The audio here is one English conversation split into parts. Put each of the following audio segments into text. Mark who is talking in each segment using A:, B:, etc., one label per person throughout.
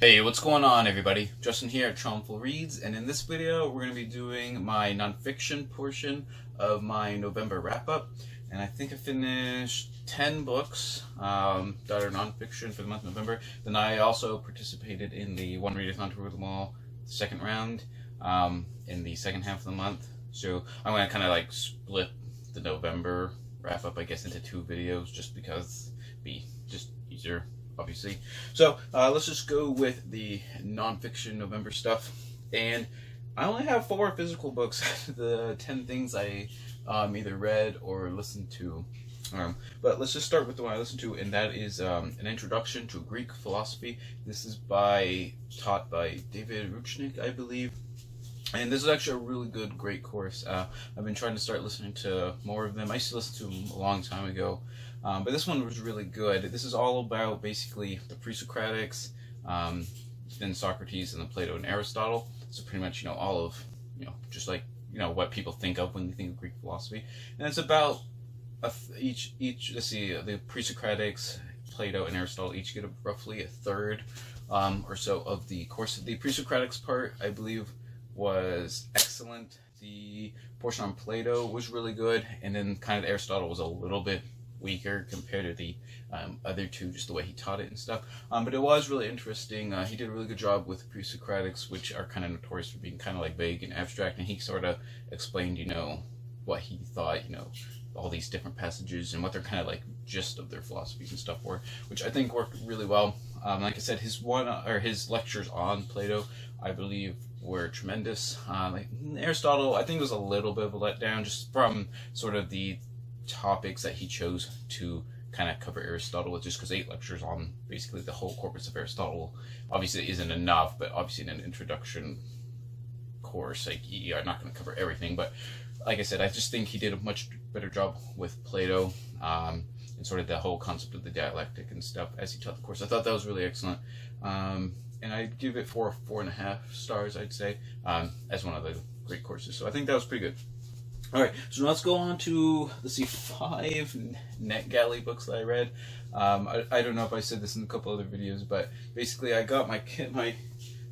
A: Hey, what's going on, everybody? Justin here at Tromful Reads, and in this video we're going to be doing my nonfiction portion of my November wrap-up. And I think I finished 10 books that are nonfiction for the month of November. Then I also participated in the One Readathon Tour of the Mall second round in the second half of the month. So I'm going to kind of like split the November wrap-up, I guess, into two videos just because it'd be just easier, obviously. So let's just go with the nonfiction November stuff. And I only have 4 physical books out of the 10 things I either read or listened to. But let's just start with the one I listened to, and that is An Introduction to Greek Philosophy. This is taught by David Ruchnick, I believe. And this is actually a really good, great course. I've been trying to start listening to more of them. I used to listen to them a long time ago. But this one was really good. This is all about basically the pre-Socratics, then Socrates, and then Plato and Aristotle. So pretty much, all of, just like, what people think of when they think of Greek philosophy. And it's about let's see, the pre-Socratics, Plato, and Aristotle each get roughly a third or so of the course. The pre-Socratics part, I believe, was excellent. The portion on Plato was really good, and then kind of Aristotle was a little bit weaker compared to the other two, just the way he taught it and stuff. But it was really interesting. He did a really good job with pre-Socratics, which are kind of notorious for being kind of like vague and abstract, and he sort of explained, what he thought, all these different passages and what they're kind of like gist of their philosophies and stuff were, which I think worked really well. Like I said, his lectures on Plato, I believe, were tremendous. Like Aristotle, I think it was a little bit of a letdown just from sort of the topics that he chose to kind of cover Aristotle with, just because 8 lectures on basically the whole corpus of Aristotle obviously isn't enough, but obviously in an introduction course, like, you're not going to cover everything. But like I said, I just think he did a much better job with Plato and sort of the whole concept of the dialectic and stuff as he taught the course. I thought that was really excellent. And I'd give it 4.5 stars, I'd say, as one of the great courses. So I think that was pretty good. Alright, so now let's go on to, 5 NetGalley books that I read. I don't know if I said this in a couple other videos, but basically I got my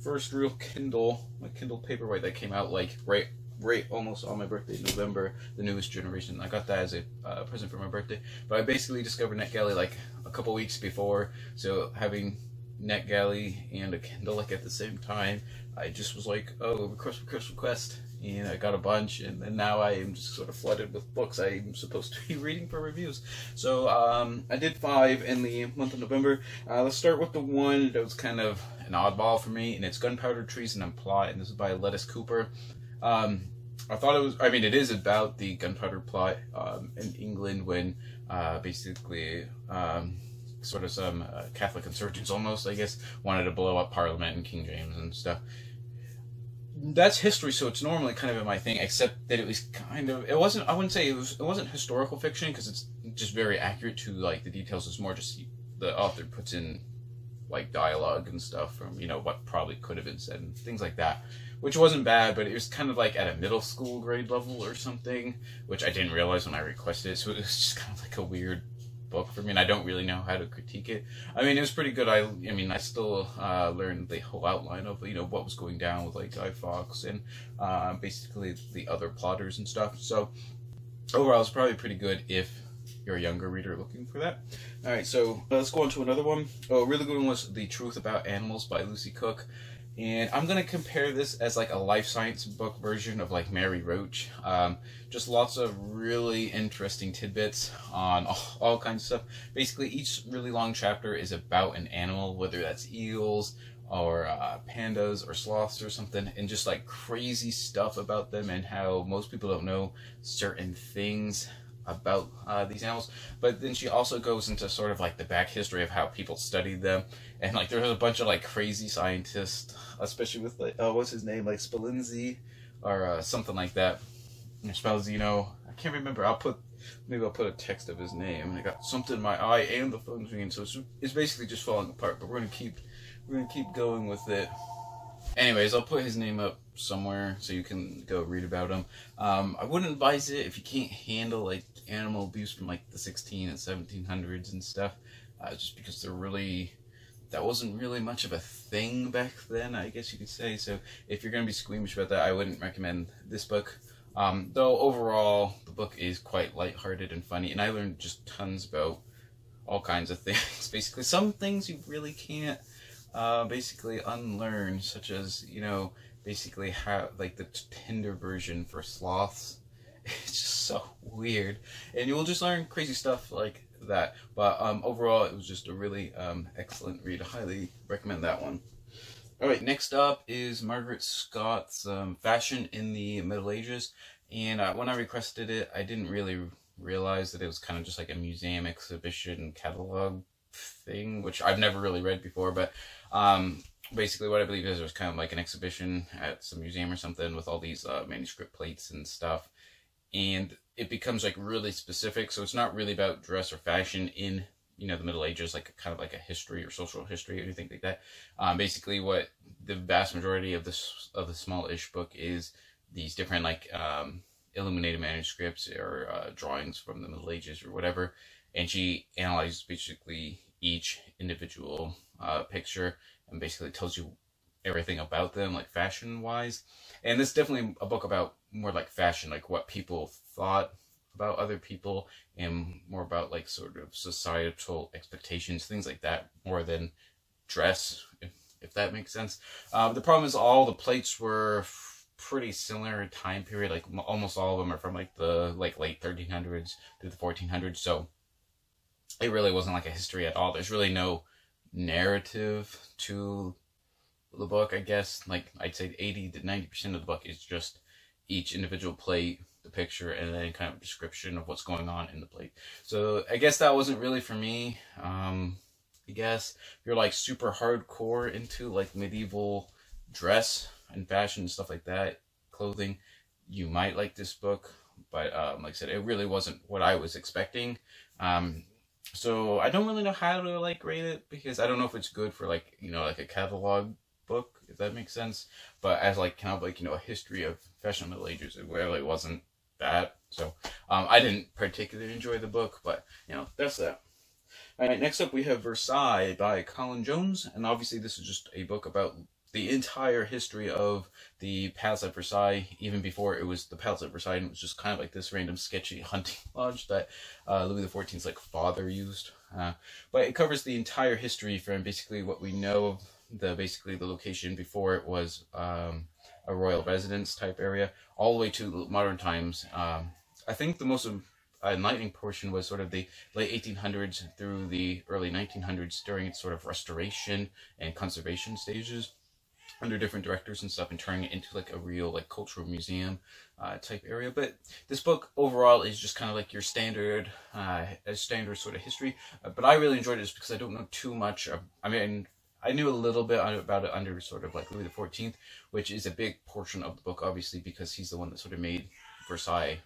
A: first real Kindle Paperwhite that came out like right almost on my birthday in November, the newest generation. I got that as a present for my birthday. But I basically discovered NetGalley like a couple weeks before, so having NetGalley and a Kindle like at the same time, I just was like, oh, request, and I got a bunch, and now I am just sort of flooded with books I'm supposed to be reading for reviews. So I did 5 in the month of November. Let's start with the one that was kind of an oddball for me, and it's Gunpowder, Treason, and Plot, and this is by Lettuce Cooper. I thought it is about the gunpowder plot in England when basically sort of some Catholic insurgents almost, I guess, wanted to blow up Parliament and King James and stuff. That's history, so it's normally kind of in my thing, except that it was kind of, I wouldn't say it wasn't historical fiction, because it's just very accurate to like the details. It's more just the author puts in like dialogue and stuff from, what probably could have been said and things like that, which wasn't bad, but it was kind of like at a middle school grade level or something, which I didn't realize when I requested it, so it was just kind of like a weird book for me, and I don't really know how to critique it. It was pretty good. I still learned the whole outline of, what was going down with like Guy Fawkes and basically the other plotters and stuff. So overall, it's probably pretty good if you're a younger reader looking for that. Alright, so let's go on to another one. Oh, a really good one was The Truth About Animals by Lucy Cook. And I'm going to compare this as like a life science book version of like Mary Roach. Just lots of really interesting tidbits on all kinds of stuff. Basically, each really long chapter is about an animal, whether that's eels or pandas or sloths or something, and just like crazy stuff about them and how most people don't know certain things about these animals. But then she also goes into sort of like the back history of how people studied them, and like there's a bunch of like crazy scientists, especially with like what's his name, like Spallanzani or something like that, or Spalzino, I can't remember. Maybe I'll put a text of his name, and I got something in my eye and the phone's ringing, so it's basically just falling apart, but we're gonna keep going with it. Anyways, I'll put his name up somewhere so you can go read about him. I wouldn't advise it if you can't handle like animal abuse from like the 1600s and 1700s and stuff, just because they're really that wasn't really much of a thing back then, I guess you could say. So if you're going to be squeamish about that, I wouldn't recommend this book. Though overall, the book is quite lighthearted and funny, and I learned just tons about all kinds of things. Basically, some things you really can't basically unlearn, such as, you know, basically how, like, the Tinder version for sloths. It's just so weird, and you'll just learn crazy stuff like that. But overall, it was just a really excellent read. I highly recommend that one. Alright, next up is Margaret Scott's Fashion in the Middle Ages, and when I requested it, I didn't really realize that it was kind of just like a museum exhibition catalog thing, which I've never really read before, but basically what I believe is it was kind of like an exhibition at some museum or something with all these manuscript plates and stuff, and it becomes like really specific, so it's not really about dress or fashion in, you know, the Middle Ages, like kind of like a history or social history or anything like that. Basically, what the vast majority of the small-ish book is these different like illuminated manuscripts or drawings from the Middle Ages or whatever, and she analyzes basically each individual picture and basically tells you everything about them, like fashion-wise. And this is definitely a book about more like fashion, like what people thought about other people, and more about like sort of societal expectations, things like that, more than dress, if that makes sense. The problem is all the plates were pretty similar time period, like almost all of them are from like the late 1300s to the 1400s, so it really wasn't like a history at all. There's really no narrative to the book, I guess. Like I'd say 80 to 90% of the book is just each individual plate, the picture, and then kind of a description of what's going on in the plate. So I guess that wasn't really for me. I guess if you're like super hardcore into like medieval dress and fashion and stuff like that, clothing, you might like this book. But like I said, it really wasn't what I was expecting. So I don't really know how to like rate it, because I don't know if it's good for like, you know, like a catalog book, if that makes sense. But as like kind of like, you know, a history of fashion in the Middle Ages, it really wasn't that. So I didn't particularly enjoy the book, but you know, that's that. Alright, next up we have Versailles by Colin Jones, and obviously this is just a book about the entire history of the Palace at Versailles, even before it was the Palace at Versailles, and it was just kind of like this random sketchy hunting lodge that Louis XIV's like father used. But it covers the entire history from basically what we know of basically the location before it was a royal residence type area, all the way to modern times. I think the most enlightening portion was sort of the late 1800s through the early 1900s, during its sort of restoration and conservation stages under different directors and stuff, and turning it into like a real like cultural museum type area. But this book overall is just kind of like your standard sort of history, but I really enjoyed it just because I don't know too much I mean, I knew a little bit about it under sort of like Louis XIV, which is a big portion of the book, obviously, because he's the one that sort of made Versailles.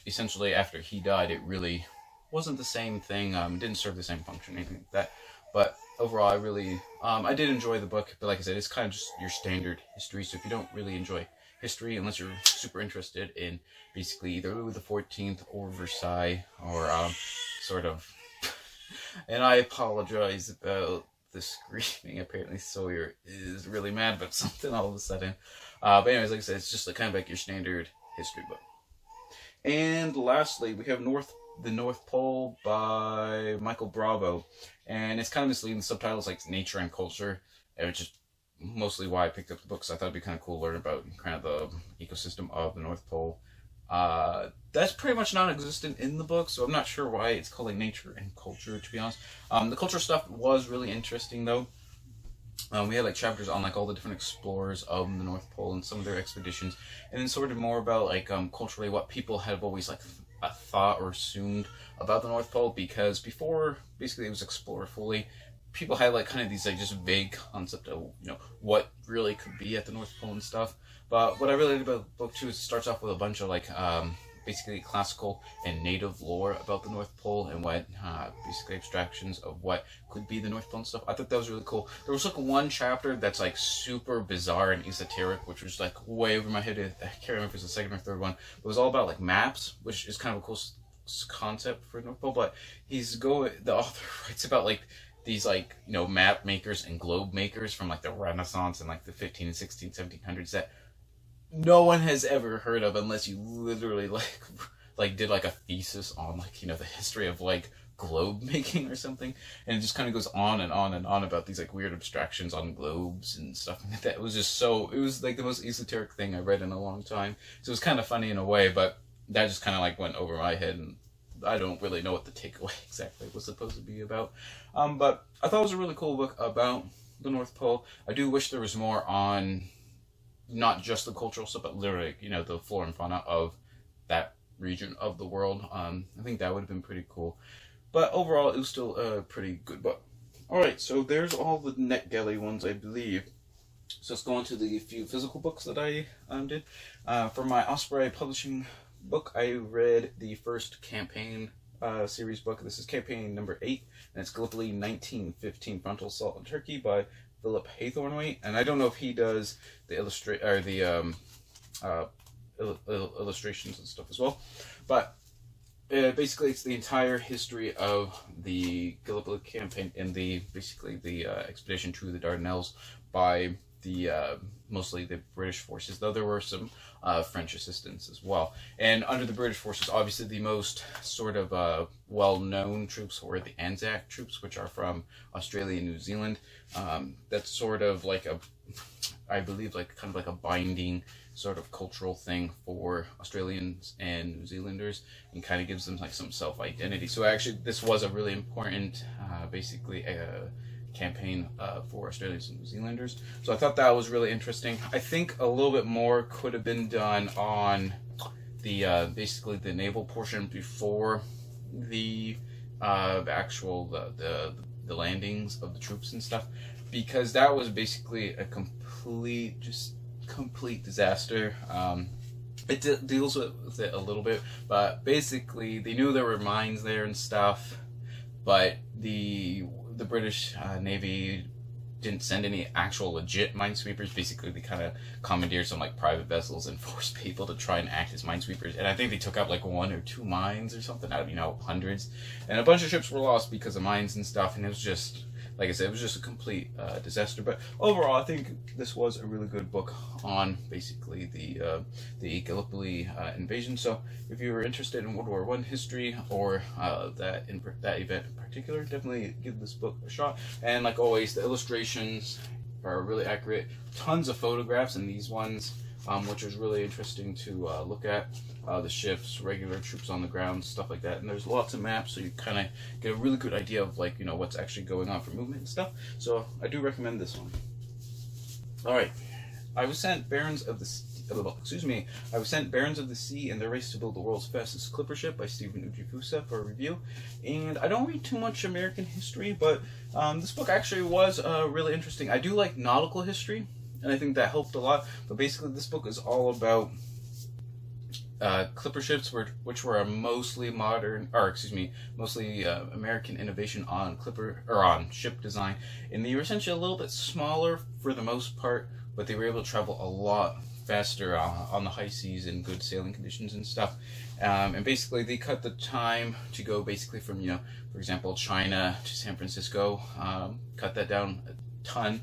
A: Essentially, after he died, it really wasn't the same thing. Didn't serve the same function, anything like that. But overall, I really, I did enjoy the book. But like I said, it's kind of just your standard history. So if you don't really enjoy history, unless you're super interested in basically either Louis XIV or Versailles, or sort of, and I apologize about the screaming. Apparently Sawyer is really mad about something all of a sudden. But anyways, like I said, it's just kind of like your standard history book. And lastly, we have The North Pole by Michael Bravo. And it's kind of misleading. The subtitle is like Nature and Culture, which is mostly why I picked up the book, so I thought it'd be kind of cool to learn about kind of the ecosystem of the North Pole. That's pretty much non-existent in the book, so I'm not sure why it's called like Nature and Culture, to be honest. The culture stuff was really interesting, though. We had like chapters on like all the different explorers of the North Pole and some of their expeditions, and then sort of more about like culturally what people have always like thought or assumed about the North Pole, because before basically it was explored fully, people had like kind of these like just vague concept of, you know, what really could be at the North Pole and stuff. But what I really like about the book too is it starts off with a bunch of like basically classical and native lore about the North Pole, and what basically abstractions of what could be the North Pole and stuff. I thought that was really cool. There was like one chapter that's like super bizarre and esoteric, which was like way over my head. I can't remember if it was the second or third one. It was all about like maps, which is kind of a cool concept for North Pole. But the author writes about like these like, you know, map makers and globe makers from like the Renaissance and like the 15 and 16, 1700s that no one has ever heard of unless you literally like did like a thesis on like, you know, the history of like globe making or something. And it just kind of goes on and on and on about these like weird abstractions on globes and stuff like that. It was just so, it was like the most esoteric thing I read in a long time. So it was kind of funny in a way, but that just kind of like went over my head, and I don't really know what the takeaway exactly was supposed to be about. But I thought it was a really cool book about the North Pole. I do wish there was more on not just the cultural stuff, but literally, you know, the flora and fauna of that region of the world. I think that would have been pretty cool. But overall, it was still a pretty good book. Alright, so there's all the NetGalley ones, I believe. So let's go on to the few physical books that I did. For my Osprey Publishing book, I read the first campaign series book. This is campaign number 8, and it's Gallipoli 1915 Frontal Assault on Turkey by Philip Haythornthwaite. And I don't know if he does the illustrations and stuff as well, but basically it's the entire history of the Gallipoli campaign in the expedition to the Dardanelles by the mostly the British forces, though there were some French assistance as well. And under the British forces, obviously the most sort of well-known troops were the Anzac troops, which are from Australia and New Zealand. That's sort of like a, I believe, like kind of like a binding sort of cultural thing for Australians and New Zealanders, and kind of gives them like some self-identity. So actually this was a really important campaign for Australians and New Zealanders. So I thought that was really interesting. I think a little bit more could have been done on the basically the naval portion before the actual the landings of the troops and stuff, because that was basically a complete disaster. It deals with it a little bit, but basically they knew there were mines there and stuff, but the British Navy didn't send any actual legit minesweepers. Basically, they kind of commandeered some like private vessels and forced people to try and act as minesweepers. And I think they took out like 1 or 2 mines or something out of, you know, hundreds. And a bunch of ships were lost because of mines and stuff. And it was just, like I said, it was just a complete disaster. But overall, I think this was a really good book on basically the Gallipoli invasion. So if you were interested in World War I history or that event in particular, definitely give this book a shot. And like always, the illustrations are really accurate. Tons of photographs in these ones, which is really interesting to look at. The ships, regular troops on the ground, stuff like that. And there's lots of maps, so you kind of get a really good idea of, like, you know, what's actually going on for movement and stuff. So I do recommend this one. All right, I was sent Barons of the Sea and Their Race to Build the World's Fastest Clipper Ship by Stephen Ujifusa for a review. And I don't read too much American history, but this book actually was really interesting. I do like nautical history, and I think that helped a lot. But basically, this book is all about clipper ships, which were a mostly American innovation on ship design, and they were essentially a little bit smaller for the most part, but they were able to travel a lot faster on the high seas in good sailing conditions and stuff. And basically, they cut the time to go basically from, you know, for example, China to San Francisco, cut that down a ton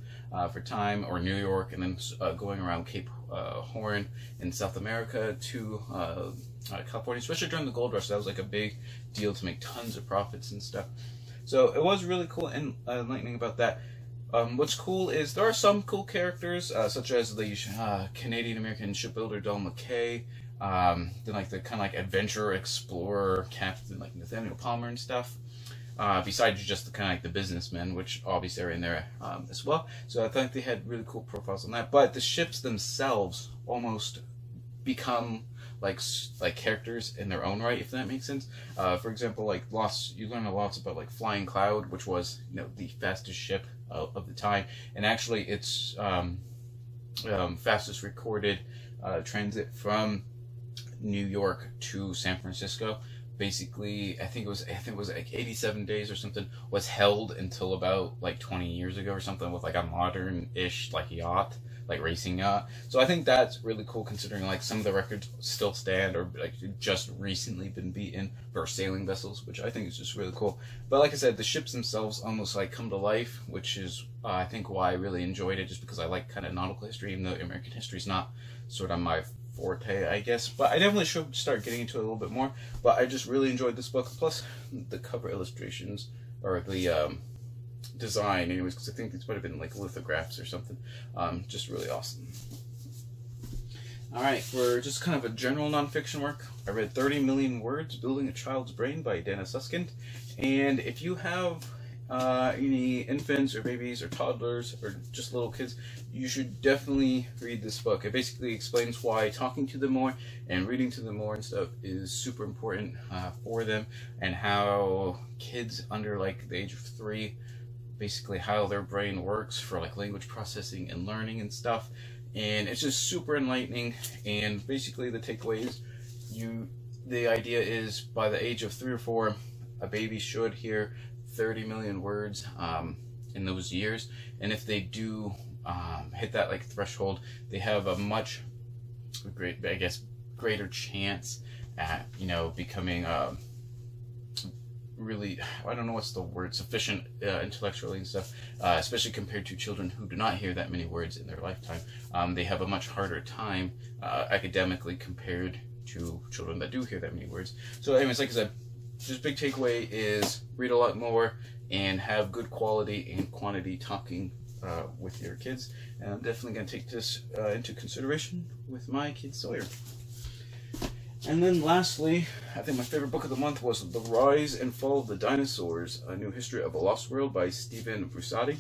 A: for time, or New York, and then going around Cape Horn in South America to California, especially during the gold rush. That was like a big deal to make tons of profits and stuff. So it was really cool and enlightening about that. What's cool is there are some cool characters, such as the Canadian-American shipbuilder Del McKay, then like the kind of like adventurer, explorer, captain like Nathaniel Palmer and stuff. Besides just the kind of like the businessmen, which obviously are in there as well. So I think they had really cool profiles on that. But the ships themselves almost become like characters in their own right, if that makes sense. For example, like you learn a lot about like Flying Cloud, which was, you know, the fastest ship of the time, and actually its fastest recorded transit from New York to San Francisco. Basically, I think it was like 87 days or something, was held until about like 20 years ago or something, with like a modern-ish like yacht. like racing yacht. So I think that's really cool, considering like some of the records still stand or like just recently been beaten for sailing vessels, which I think is just really cool. But like I said, the ships themselves almost like come to life, which is I think why I really enjoyed it, just because I like kind of nautical history, even though American history is not sort of my forte, I guess. But I definitely should start getting into it a little bit more. But I just really enjoyed this book. Plus, the cover illustrations, or the design, anyways, because I think these might have been like lithographs or something. Just really awesome. Alright, for just kind of a general nonfiction work, I read 30 Million Words, Building a Child's Brain by Dana Suskind. And if you have any infants or babies or toddlers or just little kids, you should definitely read this book. It basically explains why talking to them more and reading to them more and stuff is super important for them, and how kids under like the age of 3, basically how their brain works for like language processing and learning and stuff. And it's just super enlightening. And basically the takeaway is the idea is by the age of 3 or 4, a baby should hear 30 million words in those years. And if they do hit that like threshold, they have a much greater chance at, you know, becoming really, I don't know what's the word, sufficient intellectually and stuff, especially compared to children who do not hear that many words in their lifetime. They have a much harder time academically compared to children that do hear that many words. So anyways, like I said, just big takeaway is read a lot more and have good quality and quantity talking with your kids. And I'm definitely going to take this into consideration with my kid Sawyer. And then lastly, I think my favorite book of the month was The Rise and Fall of the Dinosaurs, A New History of a Lost World by Stephen Versailles.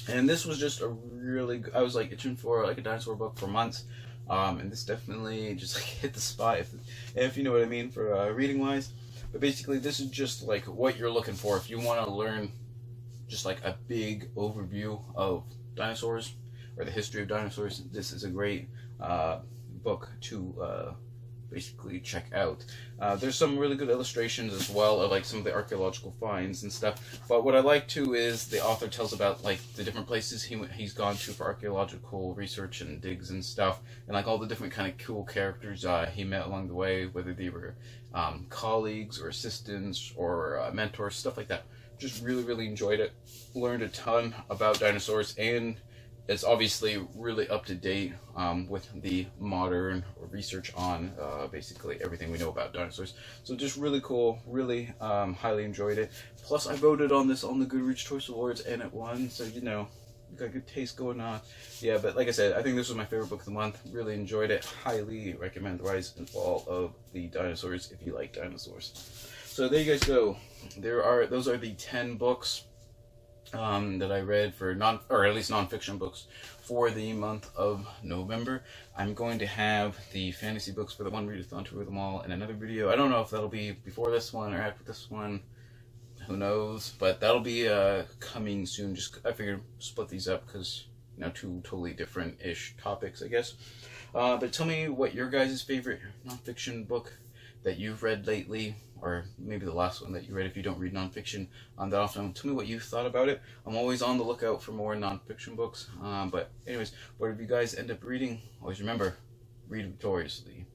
A: And this was just a really good, I was like itching for like a dinosaur book for months. And this definitely just like hit the spot, if you know what I mean, for reading wise. But basically this is just like what you're looking for if you want to learn just like a big overview of dinosaurs or the history of dinosaurs. This is a great book to basically check out. There's some really good illustrations as well of like some of the archaeological finds and stuff. But what I like too is the author tells about like the different places he's gone to for archaeological research and digs and stuff, and like all the different kind of cool characters he met along the way, whether they were colleagues or assistants or mentors, stuff like that. Just really enjoyed it. Learned a ton about dinosaurs, and it's obviously really up to date with the modern research on basically everything we know about dinosaurs. So just really cool, really highly enjoyed it. Plus I voted on this on the Goodreads Choice Awards and it won, so you know, got good taste going on. Yeah, but like I said, I think this was my favorite book of the month. Really enjoyed it. Highly recommend The Rise and Fall of the Dinosaurs if you like dinosaurs. So there you guys go. Those are the 10 books that I read for at least nonfiction books for the month of November. I'm going to have the fantasy books for the one readathon to read them all in another video. I don't know if that'll be before this one or after this one. Who knows? But that'll be coming soon. I figured split these up because, you know, 2 totally different-ish topics, I guess. But tell me what your guys' favorite nonfiction book that you've read lately, or maybe the last one that you read if you don't read nonfiction that often. Tell me what you thought about it. I'm always on the lookout for more nonfiction books. But anyways, whatever you guys end up reading, always remember, read victoriously.